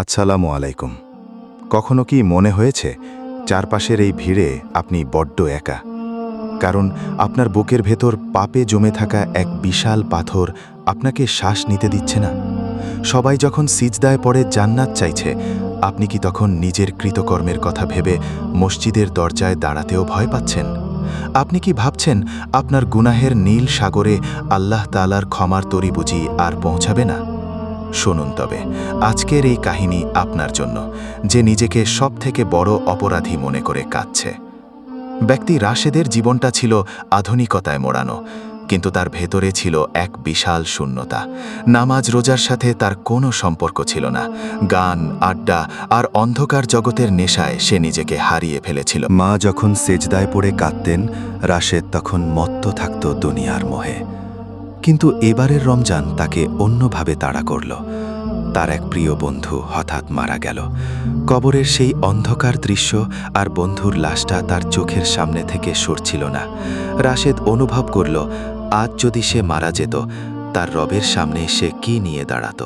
আসসালামু আলাইকুম। কখনো কি মনে হয়েছে চারপাশের এই ভিড়ে আপনি বড্ড একা? কারণ আপনার বুকের ভেতর পাপে জমে থাকা এক বিশাল পাথর আপনাকে শ্বাস নিতে দিচ্ছে না। সবাই যখন সিজদায় পড়ে জান্নাত চাইছে, আপনি কি তখন নিজের কৃতকর্মের কথা ভেবে মসজিদের দরজায় দাঁড়াতেও ভয় পাচ্ছেন? আপনি কি ভাবছেন আপনার গুনাহের নীল সাগরে আল্লাহ তাআলার ক্ষমার তরি বুঝি আর পৌঁছাবে না? শুনুন তবে আজকের এই কাহিনী আপনার জন্য, যে নিজেকে সবথেকে বড় অপরাধী মনে করে কাঁদছে। ব্যক্তি রাশেদের জীবনটা ছিল আধুনিকতায় মোড়ানো, কিন্তু তার ভেতরে ছিল এক বিশাল শূন্যতা। নামাজ রোজার সাথে তার কোনো সম্পর্ক ছিল না। গান, আড্ডা আর অন্ধকার জগতের নেশায় সে নিজেকে হারিয়ে ফেলেছিল। মা যখন সেজদায় পড়ে কাঁদতেন, রাশেদ তখন মত্ত থাকত দুনিয়ার মোহে। কিন্তু এবারের রমজান তাকে অন্যভাবে তাড়া করল। তার এক প্রিয় বন্ধু হঠাৎ মারা গেল। কবরের সেই অন্ধকার দৃশ্য আর বন্ধুর লাশটা তার চোখের সামনে থেকে সরছিল না। রাশেদ অনুভব করল, আজ যদি সে মারা যেত, তার রবের সামনে সে কি নিয়ে দাঁড়াত।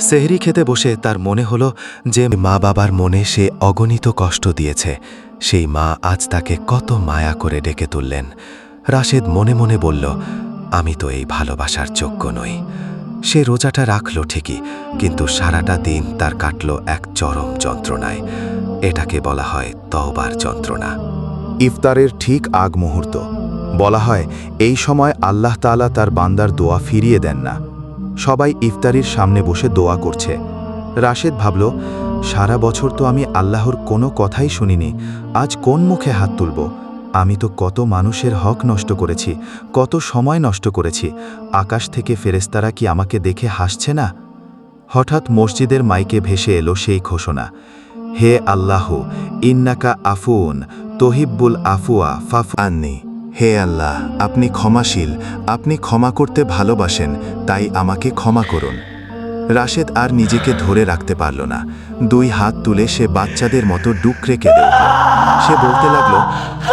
সেহরি খেতে বসে তার মনে হলো যে মা বাবার মনে সে অগণিত কষ্ট দিয়েছে। সেই মা আজ তাকে কত মায়া করে ডেকে তুললেন। রাশেদ মনে মনে বলল, আমি তো এই ভালোবাসার যোগ্য নই। সে রোজাটা রাখল ঠিকই, কিন্তু সারাটা দিন তার কাটল এক চরম যন্ত্রণায়। এটাকে বলা হয় তওবার যন্ত্রণা। ইফতারের ঠিক আগ মুহূর্ত। বলা হয় এই সময় আল্লাহ তাআলা তার বান্দার দোয়া ফিরিয়ে দেন না। সবাই ইফতারির সামনে বসে দোয়া করছে। রাশেদ ভাবল, সারা বছর তো আমি আল্লাহর কোনো কথাই শুনিনি, আজ কোন মুখে হাত তুলব? আমি তো কত মানুষের হক নষ্ট করেছি, কত সময় নষ্ট করেছি। আকাশ থেকে ফেরেশতারা কি আমাকে দেখে হাসছে না? হঠাৎ মসজিদের মাইকে ভেসে এলো সেই ঘোষণা, হে আল্লাহ, ইন্নাকা আফুন তহিব্বুল আফুয়া ফাফু আন্নি। হে আল্লাহ, আপনি ক্ষমাশীল, আপনি ক্ষমা করতে ভালোবাসেন, তাই আমাকে ক্ষমা করুন। রাশেদ আর নিজেকে ধরে রাখতে পারল না। দুই হাত তুলে সে বাচ্চাদের মতো ডুকরে কেঁদে উঠল। সে বলতে লাগল,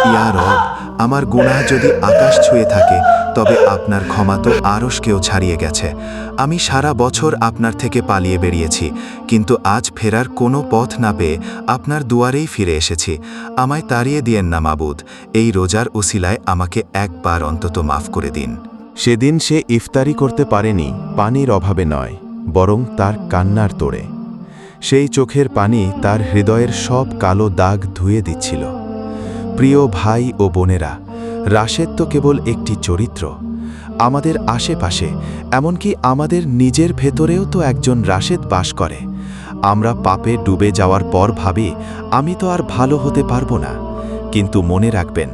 ইয়া রব, আমার গুনাহ যদি আকাশ ছুঁয়ে থাকে, তবে আপনার ক্ষমা তো আরশকেও ছাড়িয়ে গেছে। আমি সারা বছর আপনার থেকে পালিয়ে বেরিয়েছি, কিন্তু আজ ফেরার কোনো পথ না পেয়ে আপনার দুয়ারেই ফিরে এসেছি। আমায় তাড়িয়ে দিয়েন না মাবুদ, এই রোজার উসিলায় আমাকে একবার অন্তত মাফ করে দিন। সেদিন সে ইফতারি করতে পারেনি, পানির অভাবে নয়, বরং তার কান্নার তোড়ে। সেই চোখের পানি তার হৃদয়ের সব কালো দাগ ধুয়ে দিচ্ছিল। প্রিয় ভাই ও বোনেরা, রাশেদ তো কেবল একটি চরিত্র। আমাদের আশেপাশে, এমনকি আমাদের নিজের ভেতরেও তো একজন রাশেদ বাস করে। আমরা পাপে ডুবে যাওয়ার পর ভাবি, আমি তো আর ভালো হতে পারবো না। কিন্তু মনে রাখবেন,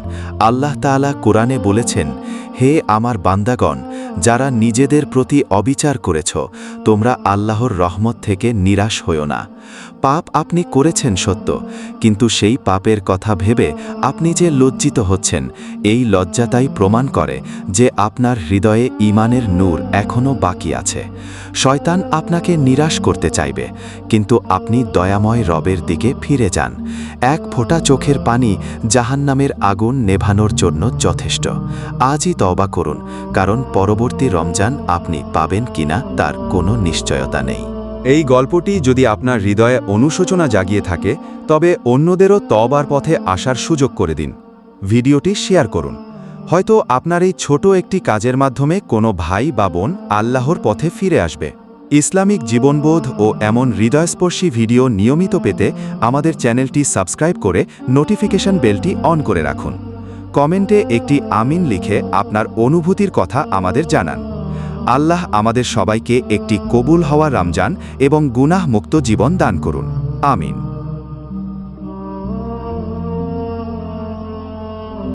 আল্লাহ তাআলা কোরআনে বলেছেন, হে আমার বান্দাগণ, যারা নিজেদের প্রতি অবিচার করেছ, তোমরা আল্লাহর রহমত থেকে নিরাশ হইও না। পাপ আপনি করেছেন সত্য, কিন্তু সেই পাপের কথা ভেবে আপনি যে লজ্জিত হচ্ছেন, এই লজ্জাটাই প্রমাণ করে যে আপনার হৃদয়ে ঈমানের নূর এখনও বাকি আছে। শয়তান আপনাকে নিরাশ করতে চাইবে, কিন্তু আপনি দয়াময় রবের দিকে ফিরে যান। এক ফোঁটা চোখের পানি জাহান্নামের আগুন নেভানোর জন্য যথেষ্ট। আজই তওবা করুন, কারণ পরবর্তী রমজান আপনি পাবেন কিনা তার কোনো নিশ্চয়তা নেই। এই গল্পটি যদি আপনার হৃদয়ে অনুশোচনা জাগিয়ে থাকে, তবে অন্যদেরও তওবার পথে আসার সুযোগ করে দিন। ভিডিওটি শেয়ার করুন। হয়তো আপনার এই ছোট একটি কাজের মাধ্যমে কোনো ভাই বা বোন আল্লাহর পথে ফিরে আসবে। ইসলামিক জীবনবোধ ও এমন হৃদয়স্পর্শী ভিডিও নিয়মিত পেতে আমাদের চ্যানেলটি সাবস্ক্রাইব করে নোটিফিকেশন বেলটি অন করে রাখুন। কমেন্টে একটি আমিন লিখে আপনার অনুভূতির কথা আমাদের জানান। আল্লাহ আমাদের সবাইকে একটি কবুল হওয়া রমজান এবং গুনাহ মুক্ত জীবন দান করুন। আমিন।